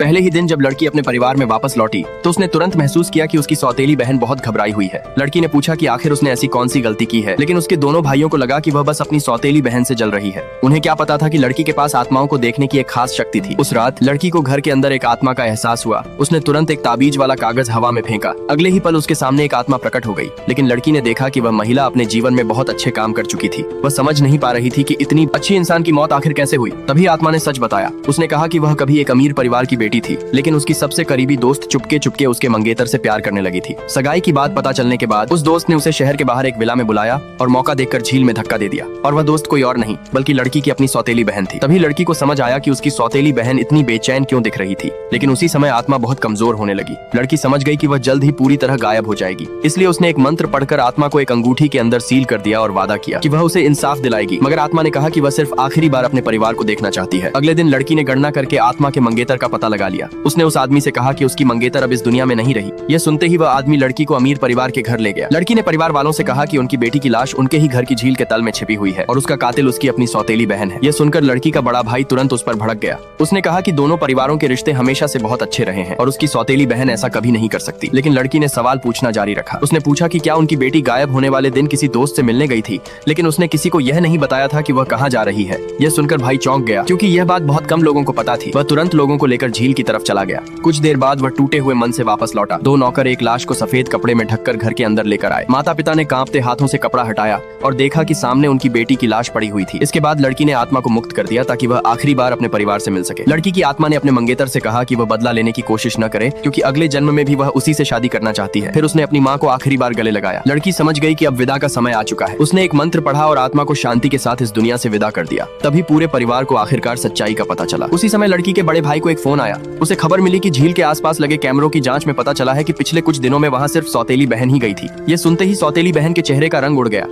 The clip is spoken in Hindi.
पहले ही दिन जब लड़की अपने परिवार में वापस लौटी तो उसने तुरंत महसूस किया कि उसकी सौतेली बहन बहुत घबराई हुई है। लड़की ने पूछा कि आखिर उसने ऐसी कौन सी गलती की है, लेकिन उसके दोनों भाइयों को लगा कि वह बस अपनी सौतेली बहन से जल रही है। उन्हें क्या पता था कि लड़की के पास आत्माओं को देखने की एक खास शक्ति थी। उस रात लड़की को घर के अंदर एक आत्मा का एहसास हुआ। उसने तुरंत एक ताबीज वाला कागज हवा में फेंका। अगले ही पल उसके सामने एक आत्मा प्रकट हो गई। लेकिन लड़की ने देखा कि वह महिला अपने जीवन में बहुत अच्छे काम कर चुकी थी। वह समझ नहीं पा रही थी कि इतनी अच्छी इंसान की मौत आखिर कैसे हुई। तभी आत्मा ने सच बताया। उसने कहा कि वह कभी एक अमीर परिवार की बेटी थी, लेकिन उसकी सबसे करीबी दोस्त चुपके चुपके उसके मंगेतर से प्यार करने लगी थी। सगाई की बात पता चलने के बाद उस दोस्त ने उसे शहर के बाहर एक विला में बुलाया और मौका देखकर झील में धक्का दे दिया। और वह दोस्त कोई और नहीं बल्कि लड़की की अपनी सौतेली बहन थी। तभी लड़की को समझ आया कि उसकी सौतेली बहन इतनी बेचैन क्यों दिख रही थी। लेकिन उसी समय आत्मा बहुत कमजोर होने लगी। लड़की समझ गई कि वह जल्द ही पूरी तरह गायब हो जाएगी। इसलिए उसने एक मंत्र पढ़कर आत्मा को एक अंगूठी के अंदर सील कर दिया और वादा किया कि वह उसे इंसाफ दिलाएगी। मगर आत्मा ने कहा कि वह सिर्फ आखिरी बार अपने परिवार को देखना चाहती है। अगले दिन लड़की ने गणना करके आत्मा के मंगेतर का पता लगा लिया। उसने उस आदमी से कहा कि उसकी मंगेतर अब इस दुनिया में नहीं रही। यह सुनते ही वह आदमी लड़की को अमीर परिवार के घर ले गया। लड़की ने परिवार वालों से कहा कि उनकी बेटी की लाश उनके ही घर की झील के तल में छिपी हुई है और उसका कातिल उसकी अपनी सौतेली बहन है। यह सुनकर लड़की का बड़ा भाई तुरंत उस पर भड़क गया। उसने कहा कि दोनों परिवारों के रिश्ते हमेशा से बहुत अच्छे रहे हैं और उसकी सौतेली बहन ऐसा कभी नहीं कर सकती। लेकिन लड़की ने सवाल पूछना जारी रखा। उसने पूछा कि क्या उनकी बेटी गायब होने वाले दिन किसी दोस्त से मिलने गई थी, लेकिन उसने किसी को यह नहीं बताया था कि वह कहाँ जा रही है। यह सुनकर भाई चौंक गया, क्योंकि यह बात बहुत कम लोगों को पता थी। वह तुरंत लोगों को लेकर झील की तरफ चला गया। कुछ देर बाद वह टूटे हुए मन से वापस लौटा। दो नौकर एक लाश को सफेद कपड़े में ढककर घर के अंदर लेकर आए। माता पिता ने कांपते हाथों से कपड़ा हटाया और देखा कि सामने उनकी बेटी की लाश पड़ी हुई थी। इसके बाद लड़की ने आत्मा को मुक्त कर दिया ताकि वह आखिरी बार अपने परिवार से मिल सके। लड़की की आत्मा ने अपने मंगेतर से कहा कि वह बदला लेने की कोशिश न करे, क्योंकि अगले जन्म में भी वह उसी से शादी करना चाहती है। फिर उसने अपनी माँ को आखिरी बार गले लगाया। लड़की समझ गई कि अब विदा का समय आ चुका है। उसने एक मंत्र पढ़ा और आत्मा को शांति के साथ इस दुनिया से विदा कर दिया। तभी पूरे परिवार को आखिरकार सच्चाई का पता चला। उसी समय लड़की के बड़े भाई को एक फोन आया। उसे खबर मिली कि झील के आसपास लगे कैमरों की जांच में पता चला है कि पिछले कुछ दिनों में वहां सिर्फ सौतेली बहन ही गई थी। ये सुनते ही सौतेली बहन के चेहरे का रंग उड़ गया।